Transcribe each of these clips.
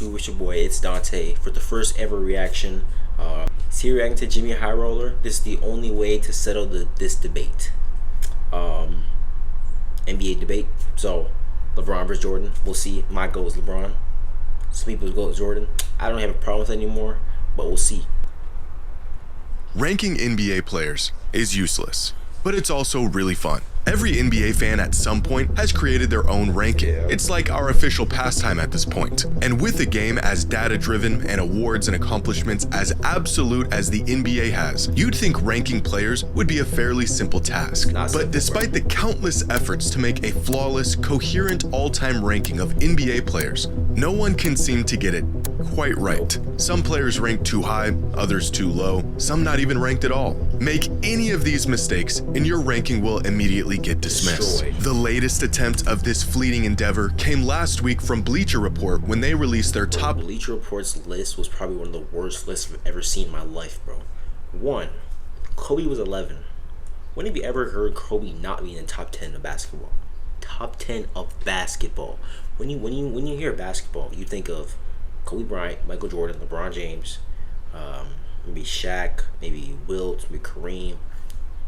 YouTube? It's your boy, it's Dante, for the first ever reaction. See, reacting to JxmyHighroller. This is the only way to settle this debate. NBA debate. So, LeBron versus Jordan. We'll see. My goal is LeBron. Some people's goal is Jordan. I don't have a problem with it anymore, but we'll see. Ranking NBA players is useless, but it's also really fun. Every NBA fan at some point has created their own ranking. It's like our official pastime at this point. And with a game as data-driven and awards and accomplishments as absolute as the NBA has, you'd think ranking players would be a fairly simple task. But despite the countless efforts to make a flawless, coherent all-time ranking of NBA players, no one can seem to get it quite right. Some players ranked too high, others too low, some not even ranked at all. Make any of these mistakes and your ranking will immediately get dismissed. The latest attempt of this fleeting endeavor came last week from Bleacher Report when they released their top. Bleacher Report's list was probably one of the worst lists I've ever seen in my life, bro. 1. Kobe was 11. When have you ever heard Kobe not being in top 10 of basketball? Top 10 of basketball. When you hear basketball, you think of Kobe Bryant, Michael Jordan, LeBron James, maybe Shaq, maybe Wilt, maybe Kareem,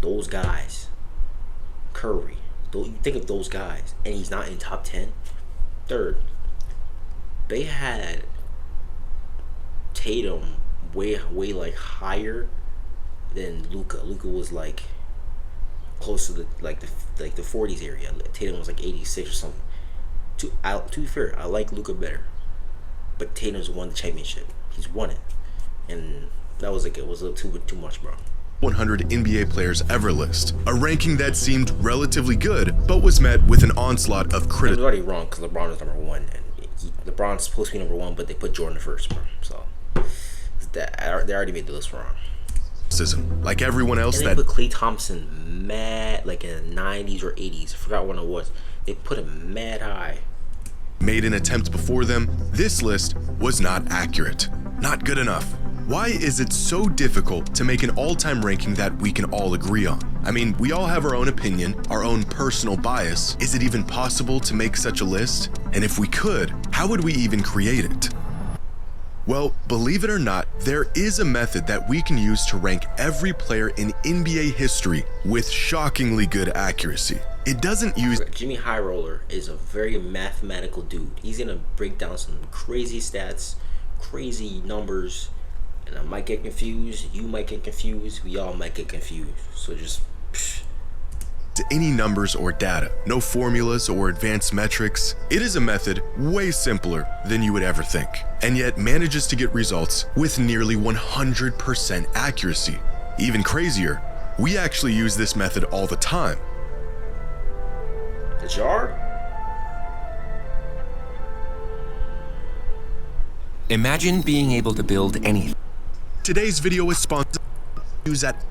those guys. Curry. You think of those guys, and he's not in top 10. 3rd, they had Tatum way like higher than Luka. Luka was like close to the 40s area. Tatum was like 86 or something. To be fair, I like Luka better, but Tatum's won the championship. He's won it, and that was like, it was a little too much, bro. 100 NBA players ever list, a ranking that seemed relatively good, but was met with an onslaught of criticism. It was already wrong because LeBron was number 1, and LeBron's supposed to be number 1, but they put Jordan first, bro. So they already made the list wrong. Like everyone else, and they put Klay Thompson mad, like in the 90s or 80s. I forgot when it was. They put him mad high. Made an attempt before them. This list was not accurate, not good enough. Why is it so difficult to make an all-time ranking that we can all agree on? I mean, we all have our own opinion, our own personal bias. Is it even possible to make such a list? And if we could, how would we even create it? Well, believe it or not, there is a method that we can use to rank every player in NBA history with shockingly good accuracy. It doesn't use... JxmyHighroller is a very mathematical dude. He's gonna break down some crazy stats, crazy numbers, and I might get confused, you might get confused, we all might get confused. So just... to any numbers or data, no formulas or advanced metrics. It is a method way simpler than you would ever think, and yet manages to get results with nearly 100% accuracy. Even crazier, we actually use this method all the time. The jar? Imagine being able to build anything. Today's video is sponsored by Use at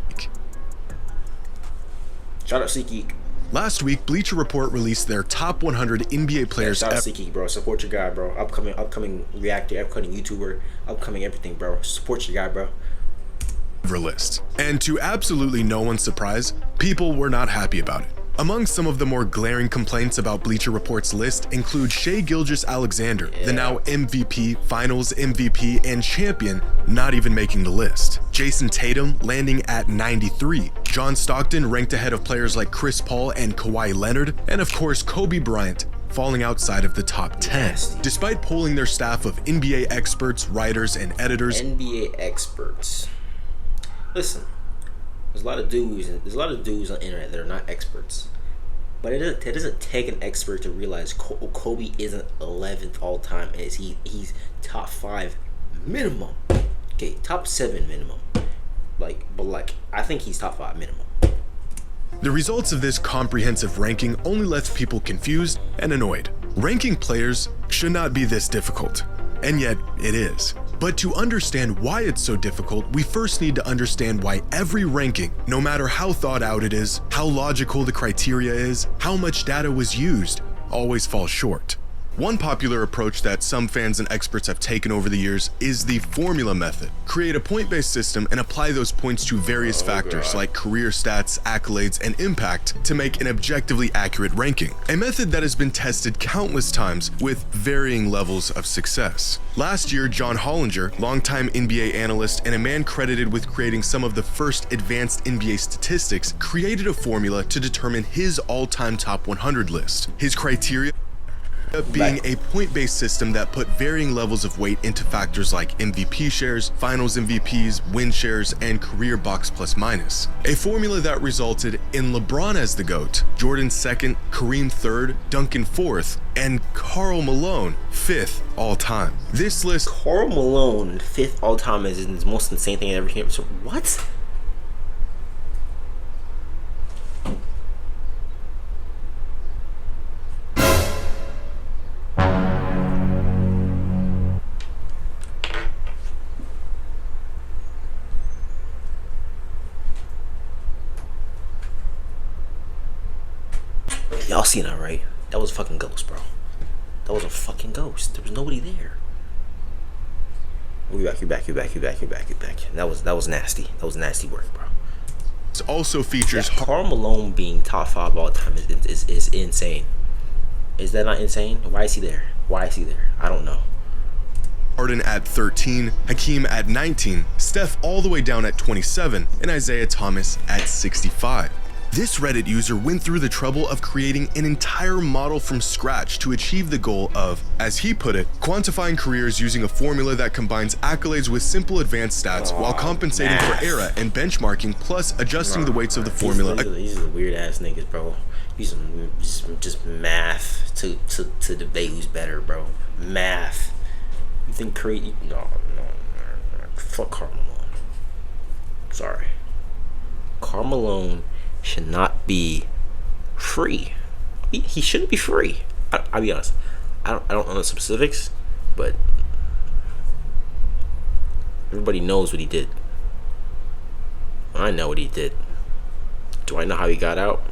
Shout out SeatGeek. Last week, Bleacher Report released their top 100 NBA players. Yeah, shout out SeatGeek, bro. Support your guy, bro. Upcoming reactor, upcoming YouTuber, upcoming everything, bro. Support your guy, bro. Ever list. And to absolutely no one's surprise, people were not happy about it. Among some of the more glaring complaints about Bleacher Report's list include Shai Gilgeous-Alexander, the now MVP, Finals MVP, and champion, not even making the list. Jason Tatum landing at 93. John Stockton ranked ahead of players like Chris Paul and Kawhi Leonard, and of course Kobe Bryant falling outside of the top 10. Despite polling their staff of NBA experts, writers, and editors. NBA experts. Listen. There's a lot of dudes on the internet that are not experts, but it doesn't take an expert to realize Kobe isn't 11th all time. He's top 5 minimum. Okay, top 7 minimum. But I think he's top 5 minimum. The results of this comprehensive ranking only left people confused and annoyed. Ranking players should not be this difficult, and yet it is. But to understand why it's so difficult, we first need to understand why every ranking, no matter how thought out it is, how logical the criteria is, how much data was used, always falls short. One popular approach that some fans and experts have taken over the years is the formula method. Create a point-based system and apply those points to various factors like career stats, accolades, and impact to make an objectively accurate ranking. A method that has been tested countless times with varying levels of success. Last year, John Hollinger, longtime NBA analyst and a man credited with creating some of the first advanced NBA statistics, created a formula to determine his all-time top 100 list. His criteria being a point-based system that put varying levels of weight into factors like MVP shares, finals MVPs, win shares, and career box plus minus. A formula that resulted in LeBron as the GOAT, Jordan second, Kareem third, Duncan fourth, and Karl Malone fifth all time. This list... Karl Malone fifth all time is the most insane thing I ever came. So what? Y'all seen that, right? That was a fucking ghost, bro. That was a fucking ghost. There was nobody there. You're back. That was nasty. That was nasty work, bro. This also features Karl Malone being top 5 all time is insane. Is that not insane? Why is he there? I don't know. Harden at 13, Hakeem at 19, Steph all the way down at 27, and Isaiah Thomas at 65. This Reddit user went through the trouble of creating an entire model from scratch to achieve the goal of, as he put it, quantifying careers using a formula that combines accolades with simple advanced stats while compensating for era and benchmarking, plus adjusting the weights of the formula. These are weird ass niggas, bro. These are just math to debate who's better, bro. Math. You think Curry? No. Fuck Karl Malone. Sorry. Karl Malone should not be free. He shouldn't be free. I'll be honest. I don't know the specifics, but everybody knows what he did. I know what he did. Do I know how he got out?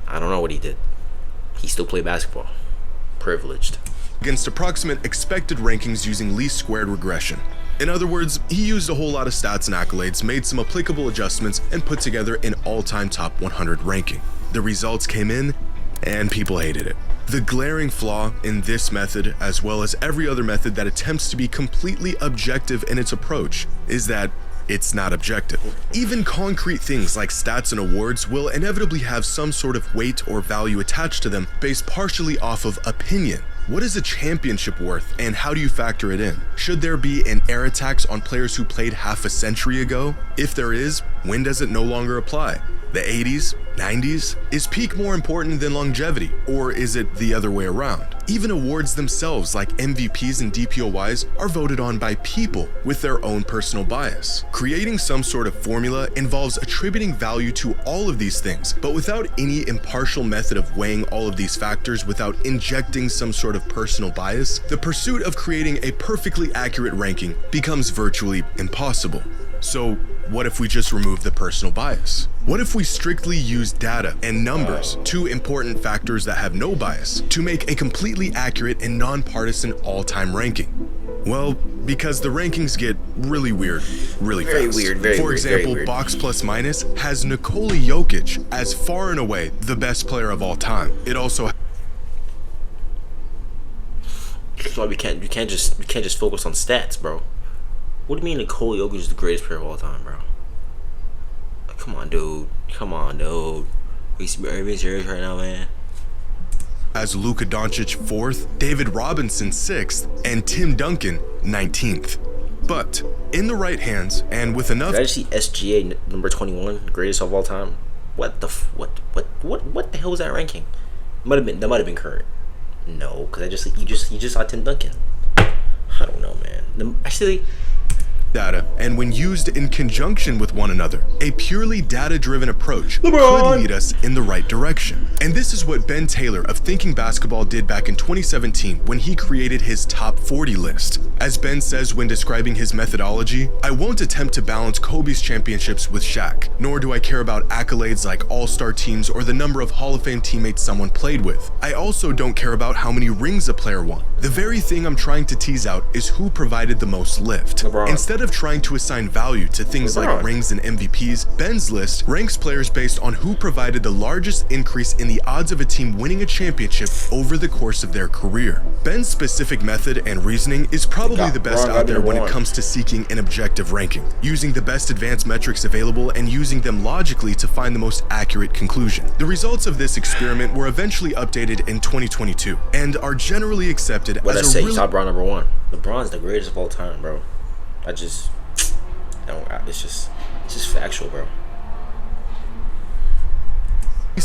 I don't know what he did. He still played basketball. Privileged. Against approximate expected rankings using least squared regression. In other words, he used a whole lot of stats and accolades, made some applicable adjustments, and put together an all-time top 100 ranking. The results came in, and people hated it. The glaring flaw in this method, as well as every other method that attempts to be completely objective in its approach, is that it's not objective. Even concrete things like stats and awards will inevitably have some sort of weight or value attached to them based partially off of opinion. What is a championship worth, and how do you factor it in? Should there be an era tax on players who played half a century ago? If there is, when does it no longer apply? The 80s? 90s? Is peak more important than longevity, or is it the other way around? Even awards themselves, like MVPs and DPOYs, are voted on by people with their own personal bias. Creating some sort of formula involves attributing value to all of these things, but without any impartial method of weighing all of these factors without injecting some sort of personal bias, the pursuit of creating a perfectly accurate ranking becomes virtually impossible. So, what if we just remove the personal bias? What if we strictly use data and numbers, two important factors that have no bias, to make a completely accurate and nonpartisan all-time ranking? Well, because the rankings get really weird, really fast. For example, Box Plus Minus has Nikola Jokic as far and away the best player of all time. It also That's why we can't just focus on stats, bro. What do you mean Nikola Jokic is the greatest player of all time, bro? Come on, dude. Are you serious right now, man? as Luka Doncic 4th, David Robinson 6th, and Tim Duncan 19th. But in the right hands and with enough... Did I see SGA number 21, greatest of all time? What the hell was that ranking? That might have been current. No, because you just saw Tim Duncan. I don't know, man. Actually, data, and when used in conjunction with one another, a purely data-driven approach LeBron could lead us in the right direction. And this is what Ben Taylor of Thinking Basketball did back in 2017 when he created his top 40 list. As Ben says when describing his methodology, I won't attempt to balance Kobe's championships with Shaq, nor do I care about accolades like all-star teams or the number of Hall of Fame teammates someone played with. I also don't care about how many rings a player won. The very thing I'm trying to tease out is who provided the most lift. LeBron. Instead of trying to assign value to things like rings and MVPs, Ben's list ranks players based on who provided the largest increase in the odds of a team winning a championship over the course of their career. Ben's specific method and reasoning is probably the best out there when it comes to seeking an objective ranking, using the best advanced metrics available and using them logically to find the most accurate conclusion. The results of this experiment were eventually updated in 2022 and are generally accepted What I as a say, really LeBron number 1. LeBron's the greatest of all time, bro. It's just factual, bro.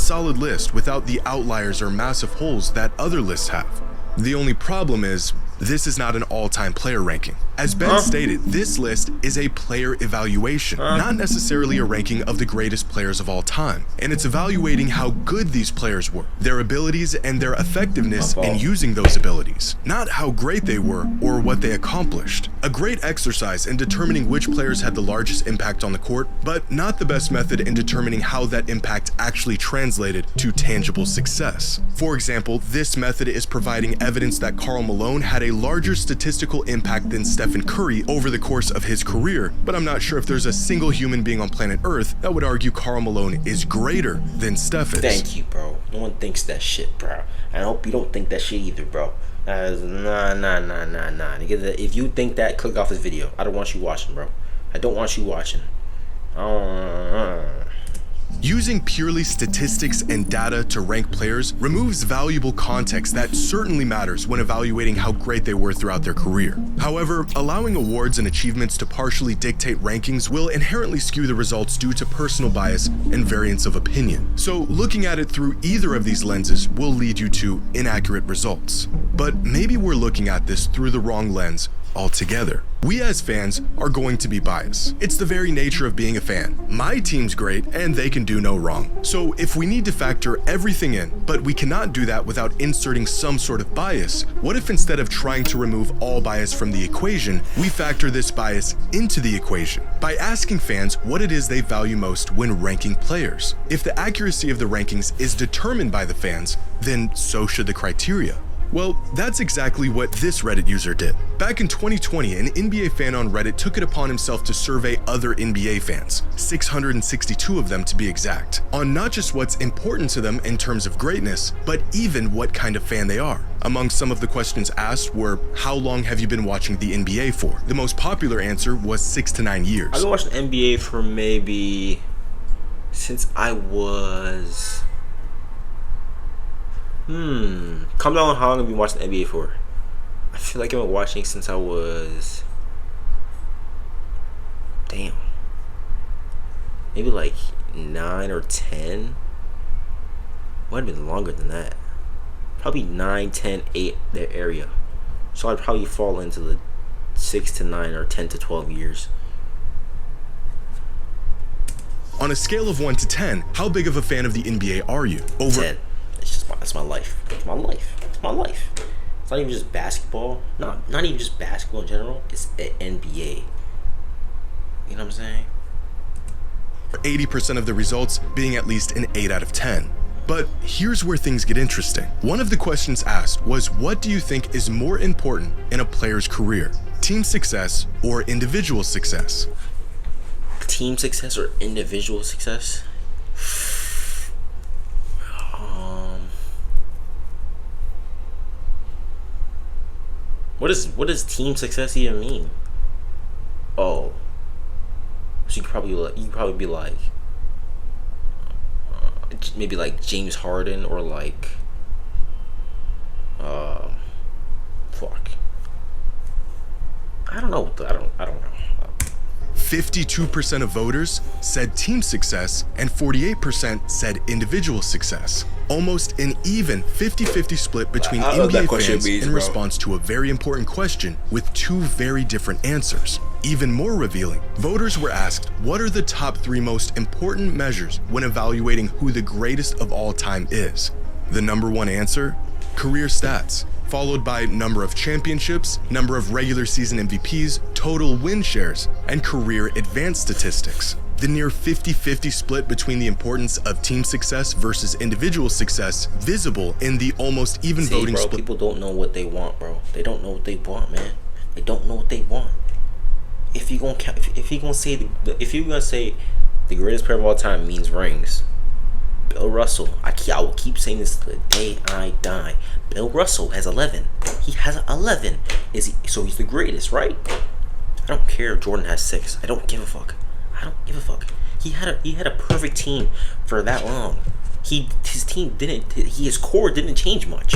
solid list without the outliers or massive holes that other lists have. The only problem is, this is not an all-time player ranking. As Ben stated, this list is a player evaluation, not necessarily a ranking of the greatest players of all time. And it's evaluating how good these players were, their abilities and their effectiveness in using those abilities, not how great they were or what they accomplished. A great exercise in determining which players had the largest impact on the court, but not the best method in determining how that impact actually translated to tangible success. For example, this method is providing evidence that Karl Malone had a larger statistical impact than Stephen Curry over the course of his career, but I'm not sure if there's a single human being on planet Earth that would argue Karl Malone is greater than Steph is. Thank you, bro. No one thinks that shit, bro. I hope you don't think that shit either, bro. Nah. If you think that, click off this video. I don't want you watching, bro. I don't want you watching. Using purely statistics and data to rank players removes valuable context that certainly matters when evaluating how great they were throughout their career. However, allowing awards and achievements to partially dictate rankings will inherently skew the results due to personal bias and variance of opinion. So looking at it through either of these lenses will lead you to inaccurate results. But maybe we're looking at this through the wrong lens altogether. We as fans are going to be biased. It's the very nature of being a fan. My team's great and they can do no wrong. So if we need to factor everything in, but we cannot do that without inserting some sort of bias, what if instead of trying to remove all bias from the equation, we factor this bias into the equation by asking fans what it is they value most when ranking players? If the accuracy of the rankings is determined by the fans, then so should the criteria. Well, that's exactly what this Reddit user did. Back in 2020, an NBA fan on Reddit took it upon himself to survey other NBA fans, 662 of them to be exact, on not just what's important to them in terms of greatness, but even what kind of fan they are. Among some of the questions asked were, how long have you been watching the NBA for? The most popular answer was 6 to 9 years. I've been watching NBA for maybe since I was... Comment down on how long I've been watching the NBA for. I feel like I've been watching since I was... Maybe like 9 or 10. Might have been longer than that. Probably 9, 10, 8, that area. So I'd probably fall into the 6 to 9 or 10 to 12 years. On a scale of 1 to 10, how big of a fan of the NBA are you? Over 10. That's my life. It's my life. It's my life. It's not even just basketball. Not even just basketball in general. It's the NBA. You know what I'm saying? 80% of the results being at least an 8 out of 10. But here's where things get interesting. One of the questions asked was, what do you think is more important in a player's career? Team success or individual success? Team success or individual success? What does team success even mean? Oh, so you could probably be like maybe like James Harden or like fuck. I don't know. I don't know. 52% of voters said team success and 48% said individual success. almost an even 50-50 split between I love that NBA question, fans Bees, in bro. response to a very important question with two very different answers. Even more revealing, voters were asked what are the top 3 most important measures when evaluating who the greatest of all time is. The number 1 answer? Career stats, followed by number of championships, number of regular season MVPs, total win shares, and career advanced statistics. The near 50-50 split between the importance of team success versus individual success visible in the almost even voting bro, split. People don't know what they want, bro. They don't know what they want, man. They don't know what they want. If you're gonna say the greatest player of all time means rings, Bill Russell, I will keep saying this to the day I die. Bill Russell has 11. He has 11. So he's the greatest, right? I don't care if Jordan has 6. I don't give a fuck. I don't give a fuck. He had a perfect team for that long. His core didn't change much.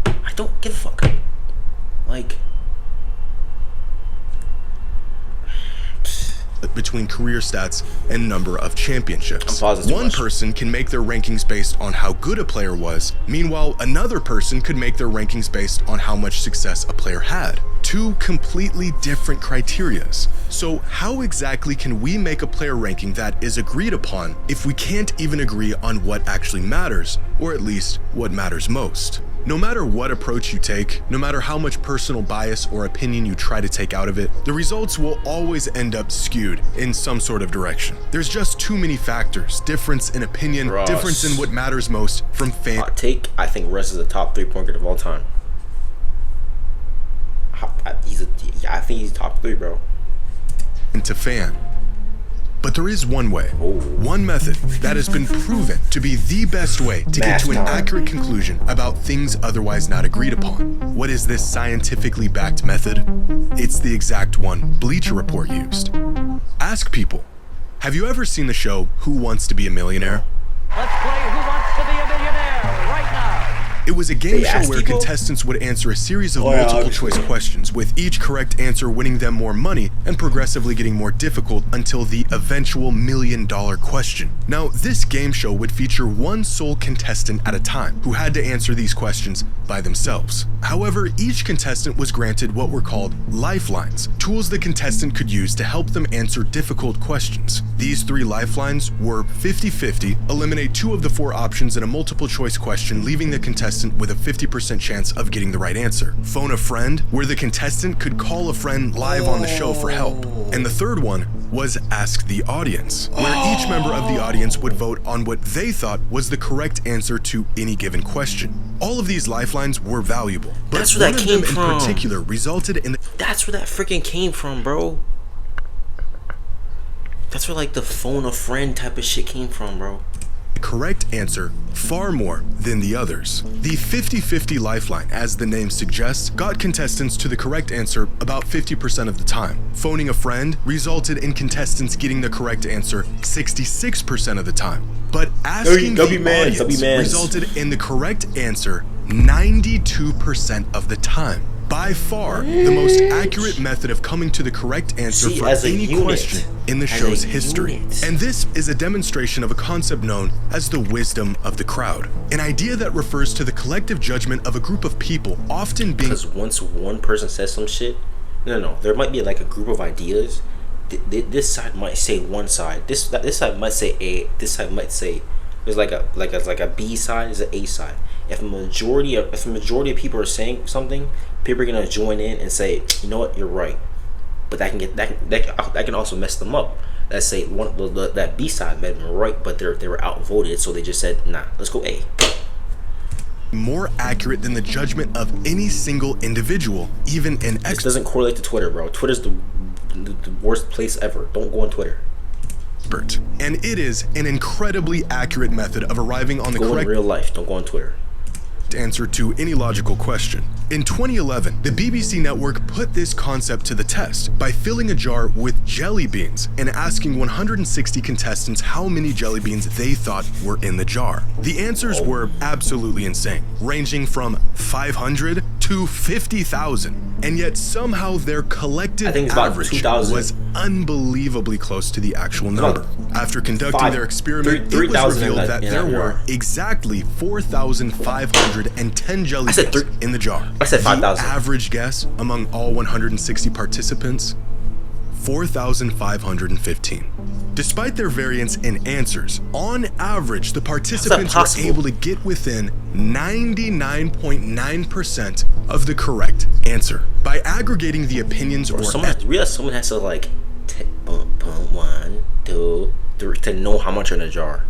I don't give a fuck. Like, between career stats and number of championships. One much. person can make their rankings based on how good a player was, meanwhile another person could make their rankings based on how much success a player had. Two completely different criterias. So how exactly can we make a player ranking that is agreed upon if we can't even agree on what actually matters, or at least what matters most? No matter what approach you take, no matter how much personal bias or opinion you try to take out of it, the results will always end up skewed in some sort of direction. There's just too many factors, difference in opinion, Russ. difference in what matters most from fan. hot take. I think Russ is the top 3-point guard of all time. I think he's top 3, bro. To fan. But there is one way, one method that has been proven to be the best way to get to an accurate conclusion about things otherwise not agreed upon. What is this scientifically backed method? It's the exact one Bleacher Report used. Ask people, have you ever seen the show Who Wants to Be a Millionaire? Let's play Who Wants to Be a Millionaire right now. It was a game They show ask where people? contestants would answer a series of yeah, multiple obviously. choice questions, with each correct answer winning them more money and progressively getting more difficult until the eventual $1 million question. Now, this game show would feature one sole contestant at a time who had to answer these questions by themselves. However, each contestant was granted what were called lifelines, tools the contestant could use to help them answer difficult questions. These 3 lifelines were 50-50, eliminate 2 of the 4 options in a multiple choice question, leaving the contestant with a 50% chance of getting the right answer. Phone a friend, where the contestant could call a friend live on the show for help. And the third one was Ask the Audience, where each member of the audience would vote on what they thought was the correct answer to any given question. All of these lifelines were valuable, but That's where one that of them came in from. particular resulted in the That's where that freaking came from, bro. That's where like the phone a friend type of shit came from, bro. correct answer far more than the others. The 50-50 lifeline, as the name suggests, got contestants to the correct answer about 50% of the time. Phoning a friend resulted in contestants getting the correct answer 66% of the time. But asking the audience resulted in the correct answer 92% of the time. By far, the most accurate method of coming to the correct answer for any question in the show's history. And this is a demonstration of a concept known as the wisdom of the crowd, an idea that refers to the collective judgment of a group of people, often being— Because once one person says some shit, no, there might be like a group of ideas. This side might say one side. This side might say A. This side might say there's like a B side. There's an A side. If a majority of people are saying something, people are gonna join in and say, you know what, you're right. But that can also mess them up. Let's say that B side might have been right, but they were outvoted, so they just said, nah, let's go A. more accurate than the judgment of any single individual, even an This doesn't correlate to Twitter, bro. Twitter's the worst place ever. Don't go on Twitter. expert. And it is an incredibly accurate method of arriving on the Go in correct real life. Don't go on Twitter. answer to any logical question. In 2011, the BBC network put this concept to the test by filling a jar with jelly beans and asking 160 contestants how many jelly beans they thought were in the jar. The answers were absolutely insane, ranging from 500 to to 50,000. And yet somehow their collective I think it's about average 2,000. was unbelievably close to the actual number. After conducting their experiment, it was 3,000 revealed in that that there jar. were exactly 4,510 jelly said beans in the jar. I said 5,000. The average guess among all 160 participants, 4,515. Despite their variance in answers, on average, the participants were possible? able to get within 99.9% of the correct answer. By aggregating the opinions or Someone has to like 1, 2, 3 to know how much are in a jar.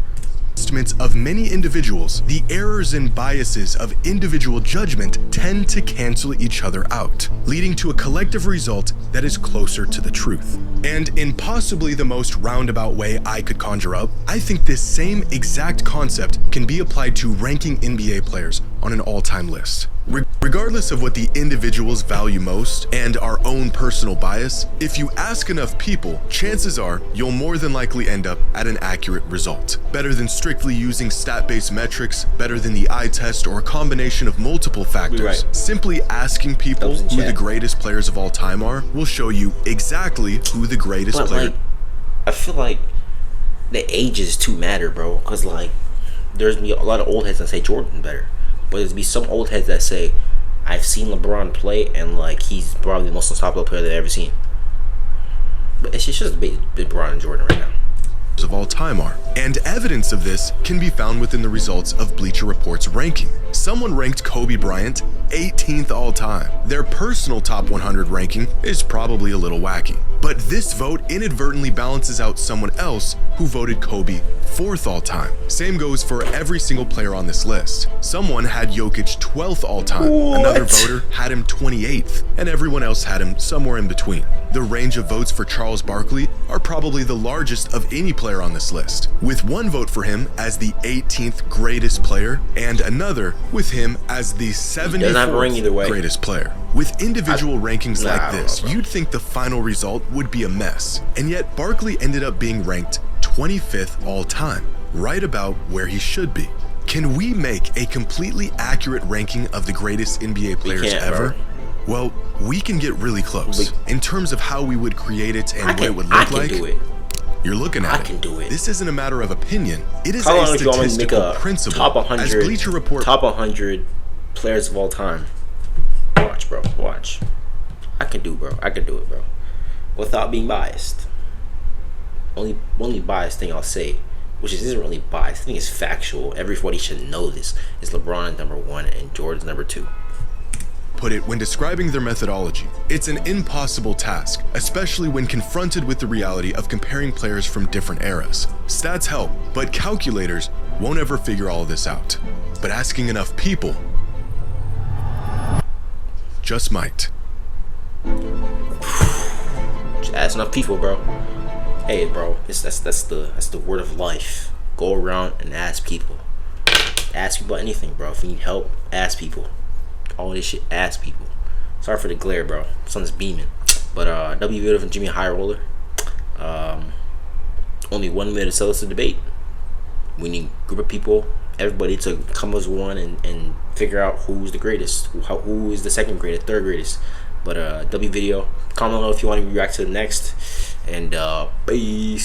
estimates of many individuals, the errors and biases of individual judgment tend to cancel each other out, leading to a collective result that is closer to the truth. And in possibly the most roundabout way I could conjure up, I think this same exact concept can be applied to ranking NBA players on an all-time list. Regardless of what the individuals value most and our own personal bias, if you ask enough people, chances are you'll more than likely end up at an accurate result. Better than strictly using stat-based metrics, better than the eye test or a combination of multiple factors. Right. Simply asking people Doubles in who the chat. greatest players of all time are will show you exactly who the greatest But player. like, I feel like the ages too matter, bro. Cause like, there's be a lot of old heads that say Jordan better, but there's be some old heads that say I've seen LeBron play and like he's probably the most unstoppable player they've ever seen. But it's just LeBron and Jordan right now. Of all time are. And evidence of this can be found within the results of Bleacher Report's ranking. Someone ranked Kobe Bryant 18th all time. Their personal top 100 ranking is probably a little wacky. But this vote inadvertently balances out someone else who voted Kobe 4th all time. Same goes for every single player on this list. Someone had Jokic 12th all time. Another voter had him 28th, and everyone else had him somewhere in between. The range of votes for Charles Barkley are probably the largest of any player on this list, with one vote for him as the 18th greatest player and another with him as the doesn't have a ring either 74th way. greatest player. With individual rankings I like don't this, know, bro. you'd think the final result would be a mess, and yet Barkley ended up being ranked 25th all time, right about where he should be. Can we make a completely accurate ranking of the greatest NBA players can't, ever? bro. Well, we can get really close in terms of how we would create it and what it would I look can like. do it. You're looking at I can do it. This isn't a matter of opinion. It is How a long would you want me to make statistical a principle. top As 100, Bleacher Report top 100 players of all time? Watch, bro. Watch. I can do, bro. I can do it, bro. Without being biased. Only biased thing I'll say, which isn't really biased, I think it's factual. Everybody should know this. Is LeBron number 1 and Jordan's number 2. put it when describing their methodology. It's an impossible task, especially when confronted with the reality of comparing players from different eras. Stats help, but calculators won't ever figure all of this out. But asking enough people just might. Just ask enough people, bro. Hey, bro, that's the word of life. Go around and ask people. Ask people anything, bro. If you need help, ask people. All this shit, ask people. Sorry for the glare, bro. Sun's beaming. But W video from JxmyHighroller. Only 1 minute to sell us a debate. We need a group of people, everybody to come as one and figure out who's the greatest, who is the second greatest, third greatest. But W video, comment below if you want to react to the next. And peace.